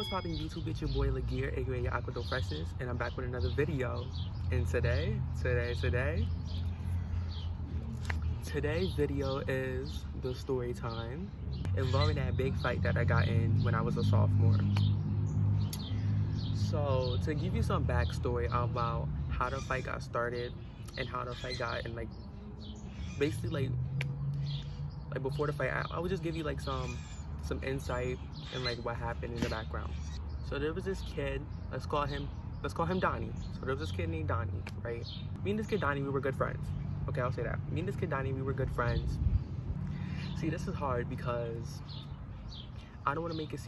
what's popping YouTube? It's your boy Lagear, aka AquaDopeFreshne, and I'm back with another video. And today's video is the story time involving that big fight that I got in when I was a sophomore. So to give you some backstory about how the fight got started and how the fight got, and like basically like before the fight, I would just give you like some insight and like what happened in the background. So there was this kid, let's call him Donnie. So there was this kid named Donnie, right? Me and this kid Donnie, we were good friends. Okay, I'll say that. Me and this kid Donnie, we were good friends. See, this is hard because I don't want to make it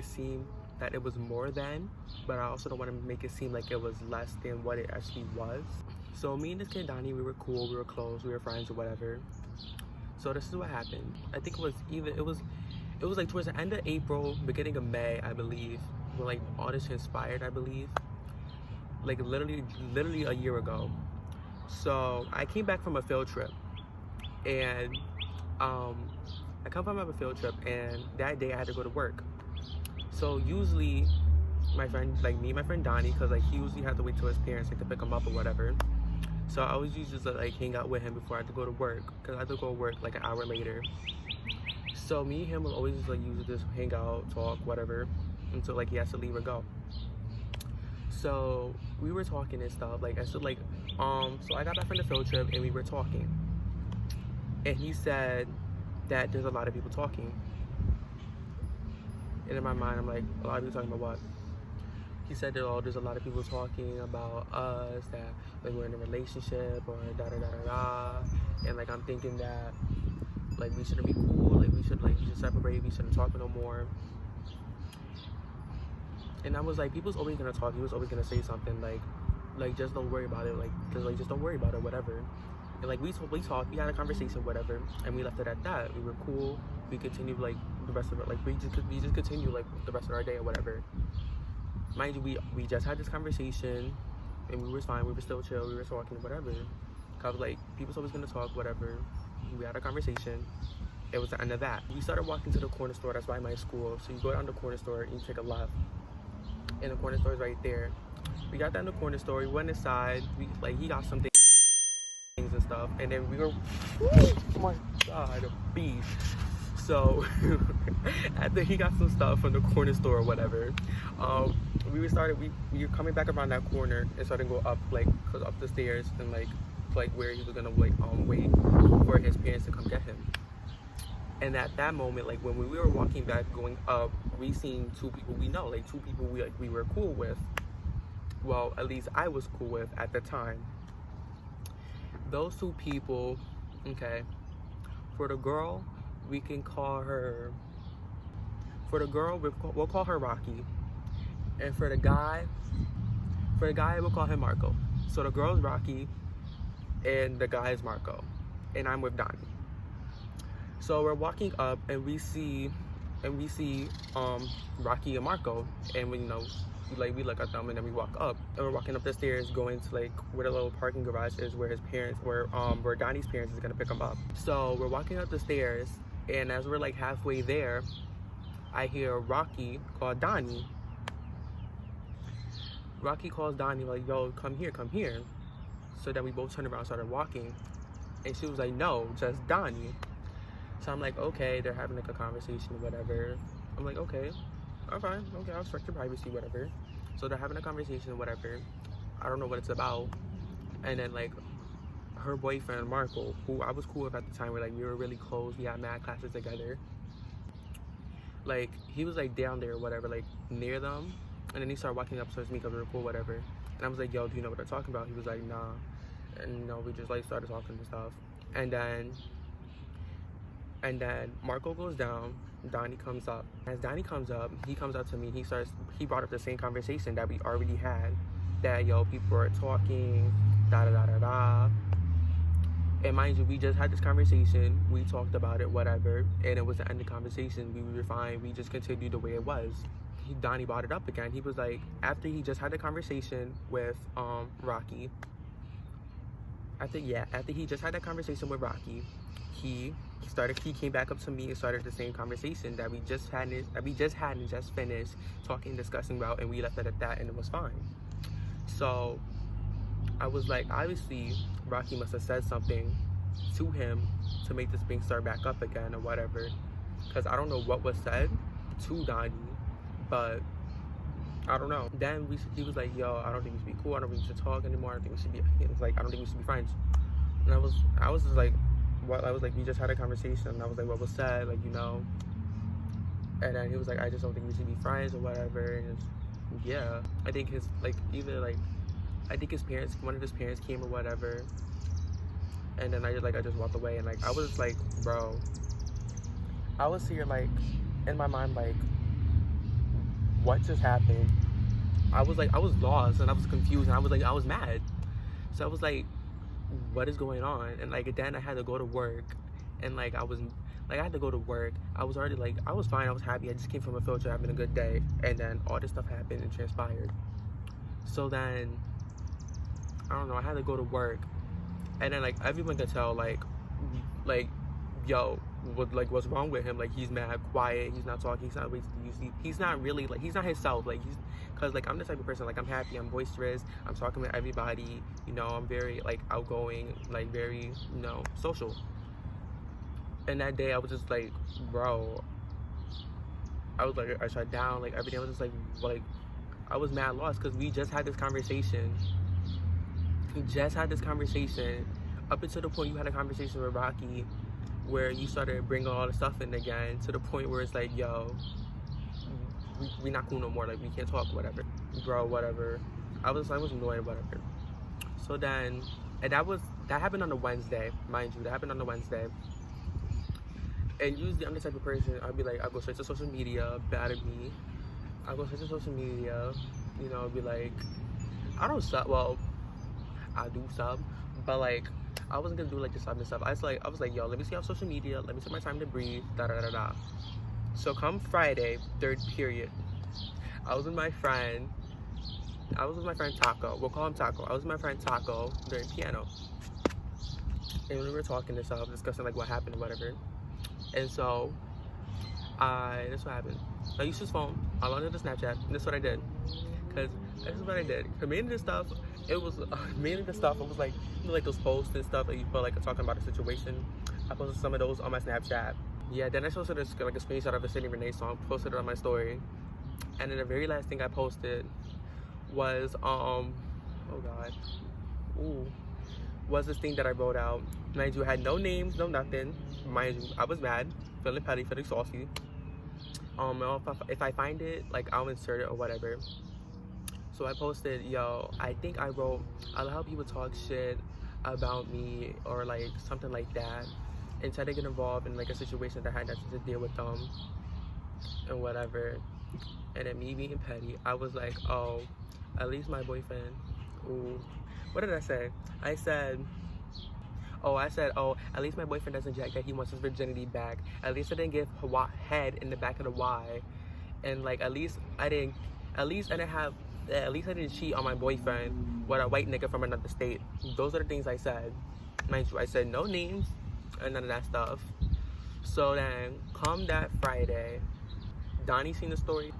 seem that it was more than, but I also don't want to make it seem like it was less than what it actually was. So me and this kid Donnie, we were cool, we were close, we were friends or whatever. So this is what happened. I think it was like towards the end of April, beginning of May, I believe, when like all this transpired, I believe. Like literally a year ago. So I came back from a field trip, and I come from a field trip, and that day I had to go to work. So usually my friend, like me and my friend Donnie, because like he usually had to wait till his parents like to pick him up or whatever. So I always used to like hang out with him before I had to go to work, because I had to go to work like an hour later. So me and him will always just like usually just hang out, talk, whatever, until like he has to leave or go. So we were talking and stuff, like I said, like so I got back from the field trip and we were talking, and he said that there's a lot of people talking. And in my mind, I'm like, a lot of people talking about what? He said that, oh, there's a lot of people talking about us, that like we're in a relationship or da da da da da. And like I'm thinking that like we shouldn't be cool, like we should separate, we shouldn't talk no more. And I was like, people's always gonna talk, people's always gonna say something, like just don't worry about it, like just don't worry about it, whatever. And like we talked, we had a conversation, whatever, and we left it at that. We were cool. We continued like the rest of it, like we just continued like the rest of our day or whatever. Mind you, we just had this conversation, and we were fine. We were still chill. We were talking, whatever. Cause like people's always gonna talk, whatever. We had a conversation. It was the end of that. We started walking to the corner store. That's by my school. So you go down the corner store and you take a left, and the corner store is right there. We got down the corner store. We went inside. He got some things and stuff, and then we were, oh my god, a beast. So after he got some stuff from the corner store or whatever, we were coming back around that corner and started to go up up the stairs and like where he was gonna wait for his parents to come get him. And at that moment, like when we were walking back going up, we seen two people we know, like two people we were cool with. Well, at least I was cool with at the time. Those two people, okay, for the girl, we can call her, we'll call her Rocky. And for the guy, we'll call him Marco. So the girl's Rocky and the guy is Marco. And I'm with Donnie. So we're walking up and we see Rocky and Marco, and we look at them and then we walk up, and we're walking up the stairs going to like where the little parking garage is where where Donnie's parents is gonna pick him up. So we're walking up the stairs, and as we're like halfway there, I hear Rocky call Donnie. Rocky calls Donnie like, yo, come here. So then we both turned around and started walking, and she was like, no, just Donnie. So I'm like, okay, they're having like a conversation or whatever. I'm like, okay, I'm fine, okay, I'll respect your privacy, whatever. So they're having a conversation or whatever. I don't know what it's about. And then like her boyfriend, Marco, who I was cool with at the time, we were really close, we had mad classes together. Like he was like down there or whatever, like near them. And then he started walking up towards me because we were cool, whatever. And I was like, yo, do you know what they're talking about? He was like, nah. And we just like started talking and stuff. And then Marco goes down, Donnie comes up. As Donnie comes up, he comes up to me, he brought up the same conversation that we already had. That, yo, people are talking, da da da da da. And mind you, we just had this conversation, we talked about it, whatever, and it was the end of the conversation. We were fine, we just continued the way it was. Donnie brought it up again. He was like, after he just had the conversation with Rocky, after he just had that conversation with Rocky, he he came back up to me and started the same conversation that we just had and just finished talking, discussing about, and we left it at that, and it was fine. So I was like, obviously Rocky must have said something to him to make this thing start back up again or whatever, because I don't know what was said to Donnie, but I don't know. Then he was like, yo, I don't think we should be cool, I don't think we should talk anymore, I don't think we should be, he was like, I don't think we should be friends. And I was just like, what? I was like, we just had a conversation, and I was like, what was said, like, you know. And then he was like, I just don't think we should be friends or whatever. And yeah, I think his, like, either like, I think his parents, one of his parents came or whatever, and then I just walked away. And like, I was like, bro, I was here like in my mind like, what just happened? I was lost and I was confused and I was mad. So I was like, what is going on? And like, then I had to go to work, and like I had to go to work. I was already like, I was fine, I was happy, I just came from a field trip, having a good day, and then all this stuff happened and transpired. So then, I don't know, I had to go to work, and then like everyone could tell like yo, what's wrong with him? Like, he's mad, quiet, he's not talking, he's not really like, he's not himself. Like, because like I'm the type of person, like I'm happy, I'm boisterous, I'm talking with everybody, you know, I'm very like outgoing, like very, you know, social. And that day I was just like, bro, I was like, I shut down, like everything. I was just like I was mad lost, because we just had this conversation. Up until the point you had a conversation with Rocky where you started bringing all the stuff in again, to the point where it's like, yo, we not cool no more, like we can't talk, whatever, bro, whatever. I was annoyed, whatever. So then, and that happened on a Wednesday, mind you, that happened on a Wednesday. And usually I'm the type of person, I'll be like, I'll go straight to social media, bad at me, I'll go straight to social media, you know, be like, I don't sub, well, I do sub, but like, I wasn't gonna do like the sub and stuff. I was like, yo, let me see off social media, let me take my time to breathe, da da da da. So come Friday, third period, I was with my friend Taco. We'll call him Taco. I was with my friend Taco during piano. And we were talking and stuff, discussing like what happened or whatever. And so this is what happened. I used his phone, I logged into Snapchat, and this is what I did. Because this is what I did. Mainly the stuff, it was like, you know, like those posts and stuff that you put like talking about a situation. I posted some of those on my Snapchat. Yeah, then I posted like a screenshot of a Cindy Renee song, posted it on my story. And then the very last thing I posted was oh god, was this thing that I wrote out. Mind you, had no names, no nothing. Mind you, I was mad, feeling petty, feeling saucy. If I find it, like I'll insert it or whatever. So I posted, yo, I think I wrote, I'll help you talk shit about me, or like something like that, and try to get involved in like a situation that had nothing to deal with them and whatever. And then me being petty, I was like, oh, at least my boyfriend, what did I say? I said, oh, at least my boyfriend doesn't jack that, he wants his virginity back. At least I didn't give head in the back of the Y. And like, at least I didn't cheat on my boyfriend with a white nigga from another state. Those are the things I said. Mind you, I said no names and none of that stuff. So then, come that Friday, Donnie seen the story,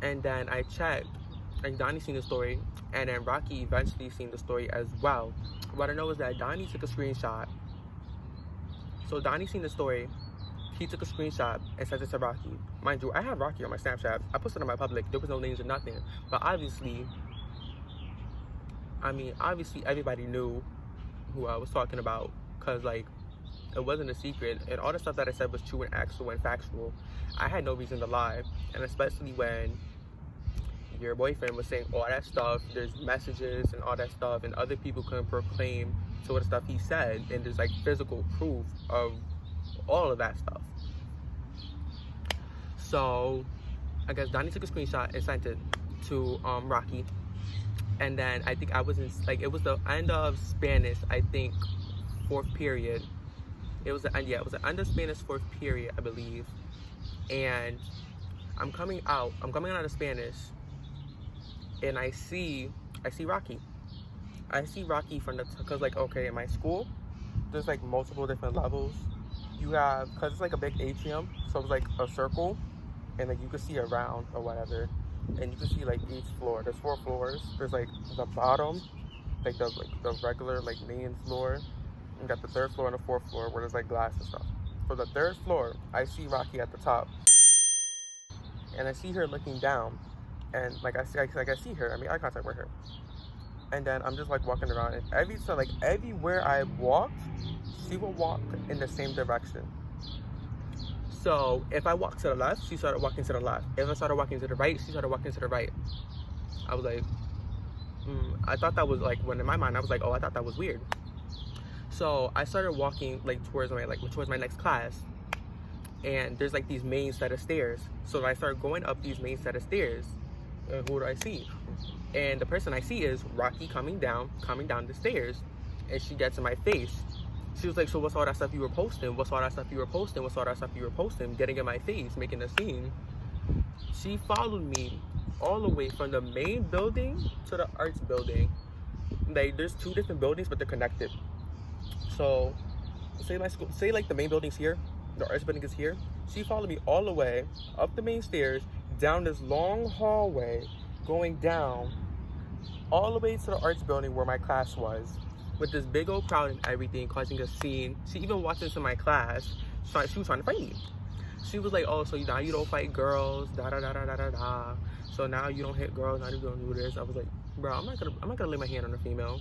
and then I checked, and Donnie seen the story, and then Rocky eventually seen the story as well. What I know is that Donnie took a screenshot. So Donnie seen the story, he took a screenshot and sent it to Rocky. Mind you, I have Rocky on my Snapchat. I posted it on my public. There was no names or nothing. But obviously everybody knew who I was talking about, because like, it wasn't a secret, and all the stuff that I said was true and actual and factual. I had no reason to lie, and especially when your boyfriend was saying all that stuff, there's messages and all that stuff, and other people couldn't proclaim some of the stuff he said, and there's like physical proof of all of that stuff. So I guess Donnie took a screenshot and sent it to Rocky, and then I think I was in, like, it was the end of Spanish, I think, fourth period. It was the end of Spanish fourth period, I believe. And I'm coming out of Spanish, and I see Rocky. I see Rocky from the, because like, okay, in my school, there's like multiple different levels. You have, because it's like a big atrium, so it's like a circle, and like you can see around or whatever, and you can see like each floor. There's 4 floors. There's like the bottom, like the regular like main floor. You got the 3rd floor and the 4th floor where there's like glass and stuff. For the 3rd floor, I see Rocky at the top, and I see her looking down, and like I see her. I mean, eye contact with her, and then I'm just like walking around, and everywhere I walked, she will walk in the same direction. So if I walked to the left, she started walking to the left. If I started walking to the right, she started walking to the right. I was like, I thought that was like, when in my mind I was like, oh, I thought that was weird. So I started walking like towards my next class, and there's like these main set of stairs. So I started going up these main set of stairs, and who do I see? And the person I see is Rocky coming down the stairs, and she gets in my face. She was like, so what's all that stuff you were posting? What's all that stuff you were posting? What's all that stuff you were posting? Getting in my face, making a scene. She followed me all the way from the main building to the arts building. Like, there's 2 different buildings, but they're connected. So, say like the main building's here, the arts building is here. She followed me all the way up the main stairs, down this long hallway, going down all the way to the arts building where my class was, with this big old crowd and everything, causing a scene. She even walked into my class. She was trying to fight me. She was like, oh, so now you don't fight girls, da da da da da da da. So now you don't hit girls, now you don't do this. I was like, bro, I'm not gonna lay my hand on a female.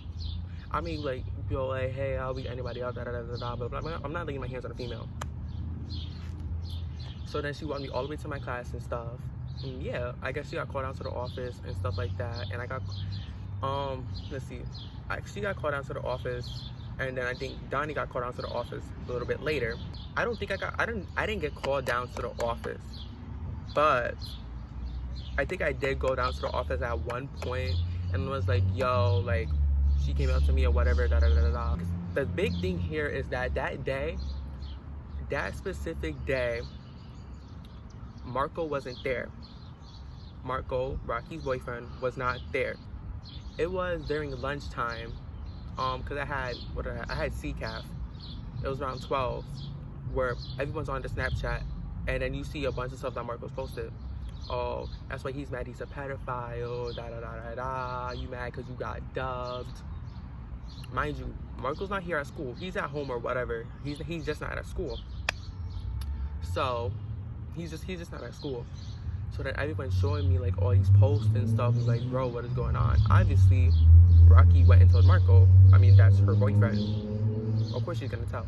I mean, like, yo, like, hey, I'll beat anybody out, da da da da da. But I'm not laying my hands on a female. So then she walked me all the way to my class and stuff. And yeah, I guess she got called out to the office and stuff like that. And I got, let's see. She got called out to the office, and then I think Donnie got called out to the office a little bit later. I didn't get called down to the office, but I think I did go down to the office at one point and was like, yo, like, she came out to me or whatever, da da da da da. The big thing here is that that specific day, Marco wasn't there. Marco, Rocky's boyfriend, was not there. It was during lunchtime, cause I had CCAF. It was around 12, where everyone's on the Snapchat, and then you see a bunch of stuff that Marco's posted. Oh, that's why he's mad. He's a pedophile. Da da da da da. You mad because you got dubbed? Mind you, Marco's not here at school. He's at home or whatever. He's just not at school. So he's just not at school. So then everyone's showing me like all these posts and stuff. Like, bro, what is going on? Obviously, Rocky went and told Marco. I mean, that's her boyfriend. Of course she's gonna tell.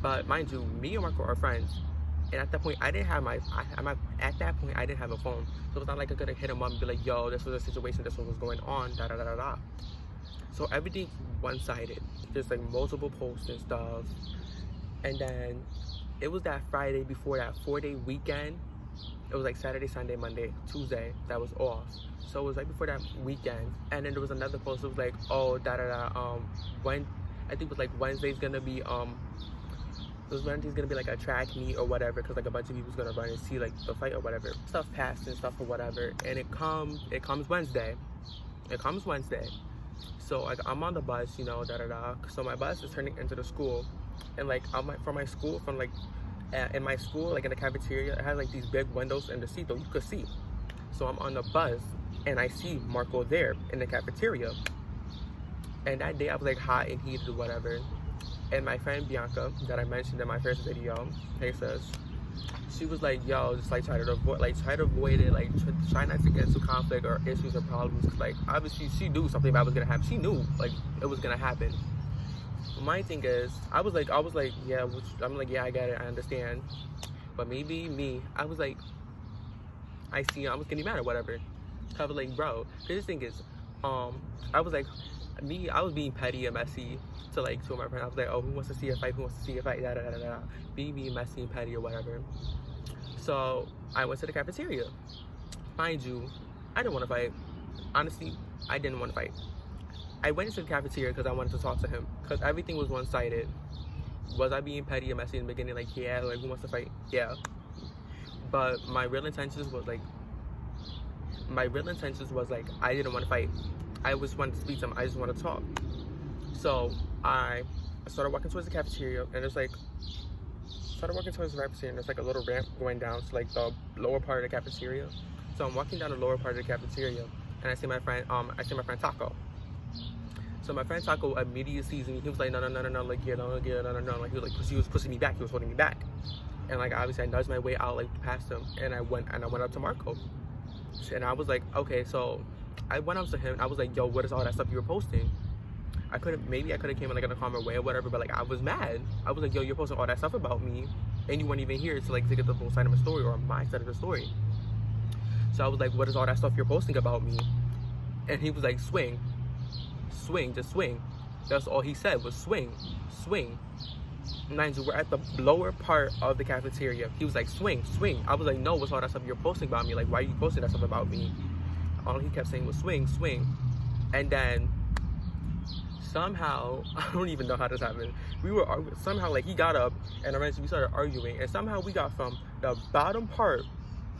But mind you, me and Marco are friends. And at that point, I didn't have I didn't have a phone. So it's not like I could have hit him up and be like, yo, this was a situation, this was what's going on, da da da da da. So everything's one-sided. There's like multiple posts and stuff. And then it was that Friday before that 4-day weekend. It was like Saturday, Sunday, Monday, Tuesday that was off. So it was right before that weekend. And then there was another post that was like, oh, da da da. When I think it was like Wednesday's gonna be Wednesday's gonna be like a track meet or whatever, because like a bunch of people's gonna run and see like the fight or whatever. Stuff passed and stuff or whatever. And it comes Wednesday. It comes Wednesday. So like I'm on the bus, you know, da da da. So my bus is turning into the school, and like from my school, in my school, like in the cafeteria, it has like these big windows in the seat, though you could see. So I'm on the bus and I see Marco there in the cafeteria. And that day I was like hot and heated or whatever. And my friend Bianca, that I mentioned in my first video, hey sis, she was like, yo, just like try to avoid it, like try not to get into conflict or issues or problems. Cause like obviously she knew something bad was gonna happen. She knew like it was gonna happen. My thing is, I was like, yeah, I'm like, yeah, I get it, I understand. But maybe me, I was like, I was getting mad or whatever. I was like, bro, this thing is, I was like, I was being petty and messy to my friend. I was like, oh, who wants to see a fight? Who wants to see a fight? Da da da da. Being messy and petty or whatever. So I went to the cafeteria. Mind you, I didn't want to fight. Honestly, I didn't want to fight. I went into the cafeteria because I wanted to talk to him, because everything was one-sided. Was I being petty and messy in the beginning? Like, yeah, like, who wants to fight? Yeah. But my real intentions was like, I didn't want to fight. I just wanted to speak to him. I just want to talk. So I started walking towards the cafeteria, and there's like, started walking towards the cafeteria, and there's like a little ramp going down to like the lower part of the cafeteria. So I'm walking down the lower part of the cafeteria, and I see my friend Taco. So my friend Taco immediately sees me. He was like, no, like, yeah, no. Like, he was pushing me back. He was holding me back. And like, obviously I nudged my way out, like, past him, and I went up to Marco. And I was like, okay, so I went up to him, and I was like, yo, what is all that stuff you were posting? Maybe I could have came in like in a calmer way or whatever, but like, I was mad. I was like, yo, you're posting all that stuff about me, and you weren't even here to like to get the full side of the story, or my side of the story. So I was like, what is all that stuff you're posting about me? And he was like, swing, just swing. That's all he said was swing. Mind you, we're at the lower part of the cafeteria. He was like, swing. I was like, no, what's all that stuff you're posting about me? Like, why are you posting that stuff about me? All he kept saying was swing. And then somehow, I don't even know how this happened. We were somehow, like, he got up, and eventually we started arguing, and somehow we got from the bottom part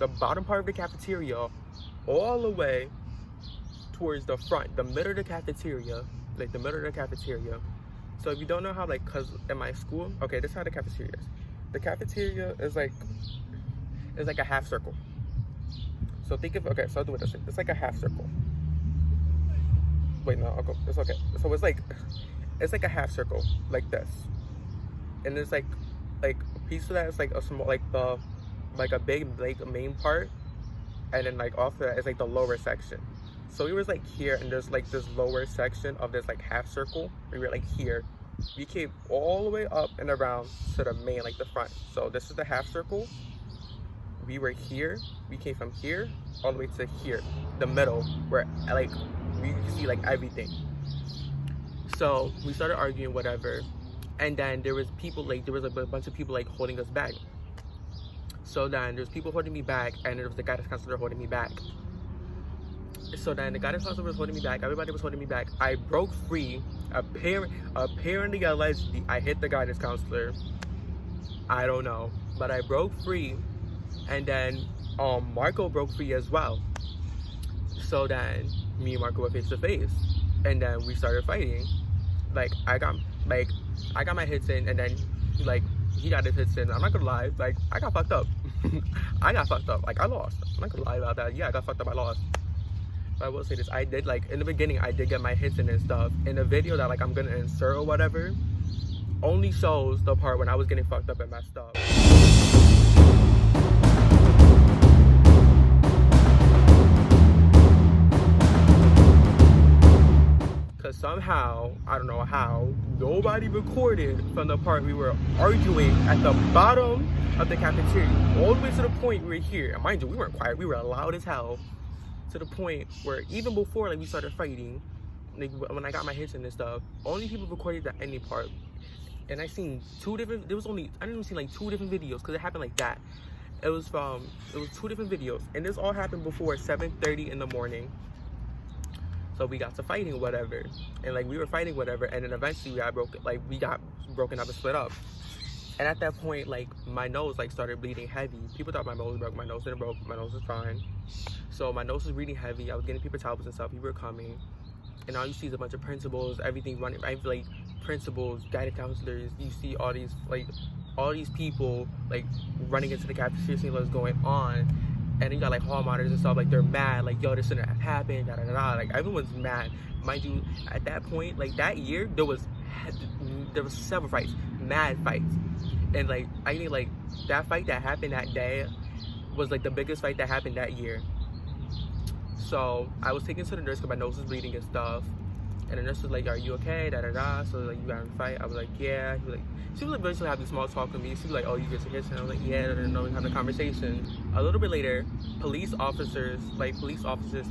of the cafeteria all the way towards the front, the middle of the cafeteria, like the middle of the cafeteria. So if you don't know how, like, cause in my school, okay, this is how the cafeteria is. The cafeteria is like a half circle. So think of, okay, so I'll do it this way. It's like a half circle. Wait, no, I'll go, it's okay. So it's like a half circle, like this. And there's like a piece of that is like a small, like a big, like, main part. And then like off of that is like the lower section. So we was like here, and there's like this lower section of this like half circle. We were like here. We came all the way up and around to the main, like the front. So this is the half circle. We were here. We came from here all the way to here, the middle, where like we could see like everything. So we started arguing, whatever, and then there was a bunch of people like holding us back. So then there's people holding me back, and there was the guidance counselor holding me back. So then the guidance counselor was holding me back. Everybody was holding me back. I broke free. Apparently, allegedly, I hit the guidance counselor. I don't know, but I broke free, and then Marco broke free as well. So then me and Marco were face to face, and then we started fighting. Like I got my hits in, and then like he got his hits in. I'm not gonna lie, like I got fucked up. Like I lost. I'm not gonna lie about that. Yeah, I got fucked up. I lost. But I will say this, I did, like, in the beginning, I did get my hits in and stuff. In the video that, like, I'm gonna insert or whatever, only shows the part when I was getting fucked up and messed up. Because somehow, I don't know how, nobody recorded from the part we were arguing at the bottom of the cafeteria, all the way to the point we were here. And mind you, we weren't quiet, we were loud as hell. To the point where even before like we started fighting, like when I got my hits in and stuff, only people recorded that any part. And I seen I didn't even see like 2 different videos, because it happened like that. It was 2 different videos, and this all happened before 7:30 in the morning. So we got to fighting or whatever, and like we were fighting whatever, and then eventually we got broken up and split up. And at that point, like my nose like started bleeding heavy. People thought my nose broke. My nose didn't broke. My nose was fine. So my nose was bleeding heavy. I was getting paper towels and stuff. People were coming, and all you see is a bunch of principals, everything running. I like principals, guidance counselors. You see all these people like running into the cafeteria, seeing what's going on. And then you got like hall monitors and stuff. Like they're mad. Like, yo, this shouldn't have happened. Da da da. Like everyone's mad. Mind you, at that point, like that year, there was several fights, mad fights. And like I mean, like that fight that happened that day was like the biggest fight that happened that year. So I was taken to the nurse because my nose was bleeding and stuff. And the nurse was like, "Are you okay?" Da da da. So like, "You got in a fight?" I was like, "Yeah." She was like eventually having small talk with me. She was like, "Oh, you get your hits?" And I was like, "Yeah." And then we having a conversation. A little bit later, police officers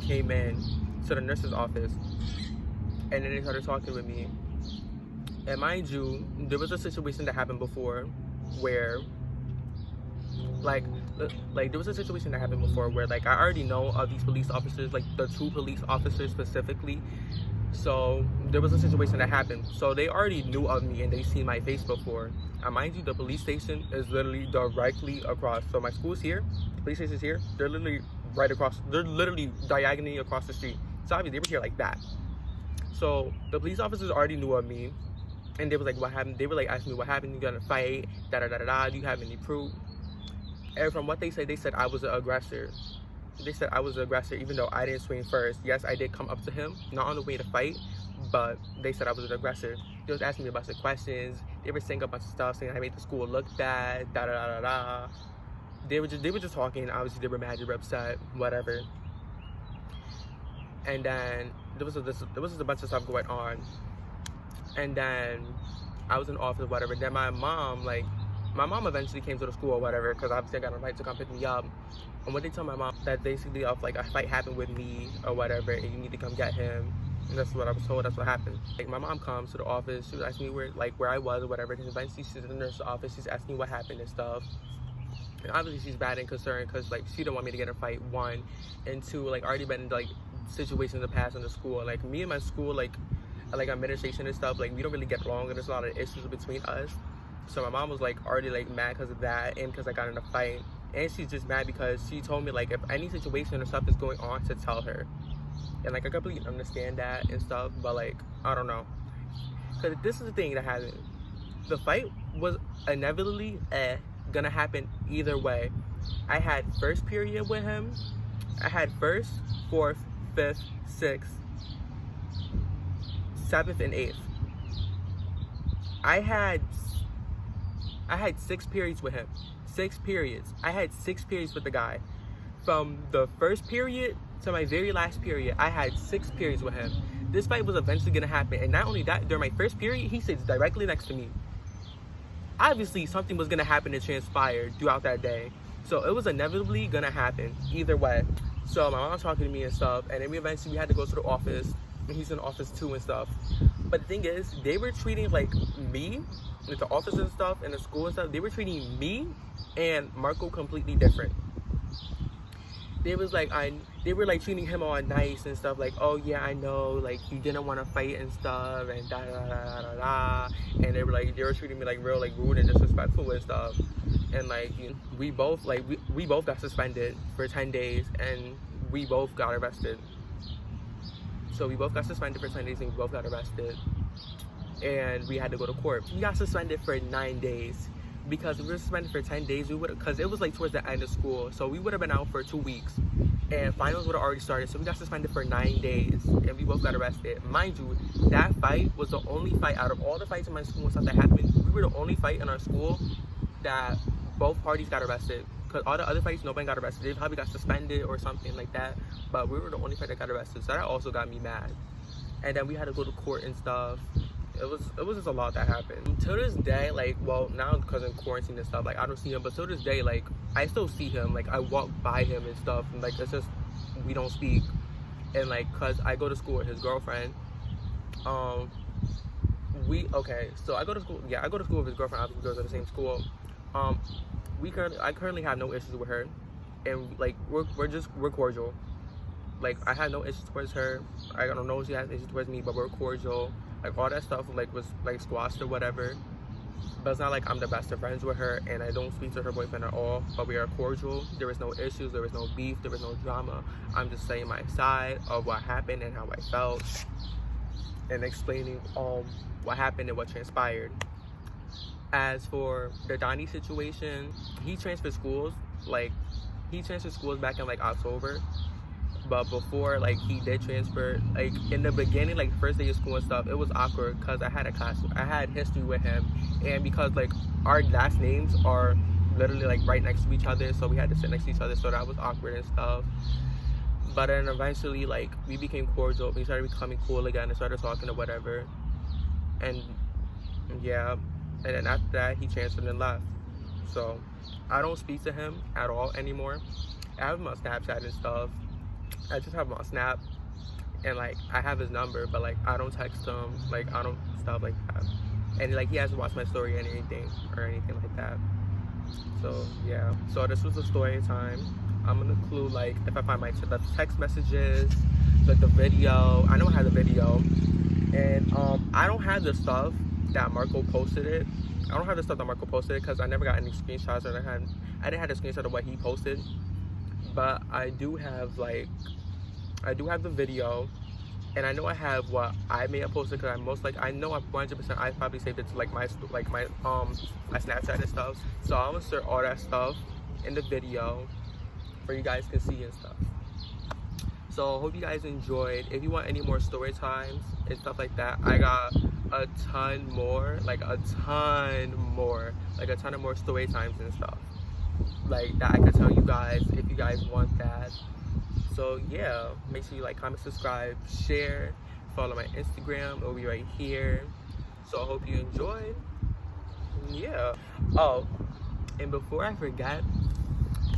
came in to the nurse's office, and then they started talking with me. And mind you, there was a situation that happened before where like there was a situation that happened before where like I already know of these police officers, like the 2 police officers specifically. So there was a situation that happened. So they already knew of me and they seen my face before. And mind you, the police station is literally directly across. So my school's here, the police station's here. They're literally right across. They're literally diagonally across the street. So obviously they were here like that. So the police officers already knew of me, and they was like, what happened? They were like asking me what happened. You gonna fight? Da da da da da. Do you have any proof? And from what they said I was the aggressor. They said I was the aggressor, even though I didn't swing first. Yes, I did come up to him, not on the way to fight, but they said I was the aggressor. They was asking me a bunch of questions. They were saying a bunch of stuff, saying I made the school look bad. Da da da da da. They were just talking. Obviously, they were mad, they were upset, whatever. And then there was just a bunch of stuff going on. And then I was in the office, whatever. Then my mom eventually came to the school or whatever, because obviously I got a right to come pick me up. And what they told my mom, that basically like a fight happened with me or whatever, and you need to come get him. And that's what I was told. That's what happened. Like, my mom comes to the office. She was asking me where I was or whatever. And eventually she's in the nurse's office. She's asking me what happened and stuff. And obviously she's bad and concerned because like she didn't want me to get in a fight, one, and two, like already been in like situations in the past in the school. Like me and my school, like administration and stuff, like we don't really get along, and there's a lot of issues between us. So my mom was like already like mad because of that, and because I got in a fight. And she's just mad because she told me like if any situation or stuff is going on to tell her. And like I completely understand that and stuff, but like I don't know, because this is the thing that happened. The fight was inevitably gonna happen either way. I had first period with him. I had first, fourth, fifth, sixth, seventh, and eighth. I had 6 periods with him. 6 periods. I had 6 periods with the guy. From the first period to my very last period, I had 6 periods with him. This fight was eventually gonna happen, and not only that, during my first period, he sits directly next to me. Obviously, something was gonna happen and transpire throughout that day, so it was inevitably gonna happen either way. So my mom talking to me and stuff, and then we had to go to the office, and he's in the office too and stuff. But the thing is, they were treating like me, like the office and stuff, and the school and stuff, they were treating me and Marco completely different. They were like treating him all nice and stuff, like, oh yeah, I know, like he didn't want to fight and stuff, and da da da da da. And they were treating me like real like rude and disrespectful and stuff. And like we both got suspended for 10 days, and we both got arrested. So we both got suspended for 10 days, and we both got arrested, and we had to go to court. We got suspended for 9 days. Because we were suspended for 10 days, because it was like towards the end of school, so we would have been out for 2 weeks, and finals would have already started. So we got suspended for 9 days, and we both got arrested. Mind you, that fight was the only fight out of all the fights in my school and stuff that happened. We were the only fight in our school that both parties got arrested. Because all the other fights, nobody got arrested. They probably got suspended or something like that. But we were the only fight that got arrested, so that also got me mad. And then we had to go to court and stuff. It was just a lot that happened. To this day, like, well, now because of quarantine and stuff, like, I don't see him, but to this day, like, I still see him. Like, I walk by him and stuff, and like, it's just, we don't speak. And like, cause I go to school with his girlfriend. So I go to school with his girlfriend. Obviously, we go to the same school. I currently have no issues with her, and like, we're cordial. Like, I had no issues towards her. I don't know if she has issues towards me, but we're cordial. Like, all that stuff like was like squashed or whatever. But it's not like I'm the best of friends with her, and I don't speak to her boyfriend at all. But we are cordial. There was no issues. There was no beef. There was no drama. I'm just saying my side of what happened and how I felt, and explaining what happened and what transpired. As for the Donnie situation, he transferred schools back in like October. But before, like, he did transfer, like, in the beginning, like, first day of school and stuff, it was awkward because I had history with him, and because, like, our last names are literally, like, right next to each other, so we had to sit next to each other, so that was awkward and stuff. But then eventually, like, we became cordial, we started becoming cool again, and started talking or whatever, and, yeah, and then after that, he transferred and left. So, I don't speak to him at all anymore. I have him on Snapchat and stuff. I just have him on Snap, and like, I have his number, but like, I don't text him, like, I don't, stuff like that. And like, he hasn't watched my story or anything like that. So yeah, so this was the story time. I'm gonna include, like, if I find the text messages, like the video. I know I have the video, and I don't have the stuff that Marco posted it. I don't have the stuff that Marco posted because I never got any screenshots, or I didn't have a screenshot of what he posted. But I do have the video, And I know I have what I may have posted, because I know I'm 100% I probably saved it to like my my Snapchat and stuff. So I'll insert all that stuff in the video for you guys to see and stuff. So hope you guys enjoyed. If you want any more story times and stuff like that, I got a ton more, like a ton of more story times and stuff like that I can tell you guys if you guys want that. So yeah, make sure you like, comment, subscribe, share, follow my Instagram. It'll be right here. So I hope you enjoyed. Yeah. Oh, and before I forget,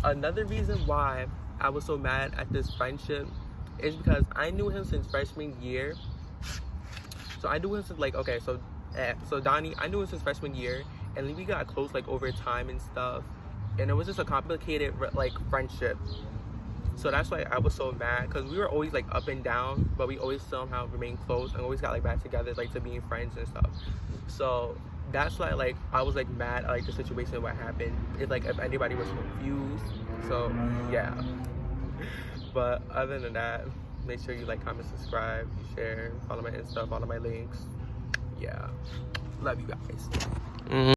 another reason why I was so mad at this friendship is because I knew him since freshman year. So I knew him since like, okay, so Donnie, I knew him since freshman year, and we got close like over time and stuff, and it was just a complicated like friendship. So that's why I was so mad, because we were always like up and down, but we always somehow remained close and always got like back together, like to being friends and stuff. So that's why like I was like mad at like the situation, what happened. It's like if anybody was confused. So yeah. But other than that, make sure you like, comment, subscribe, share, follow my Insta, follow my links. Yeah. Love you guys.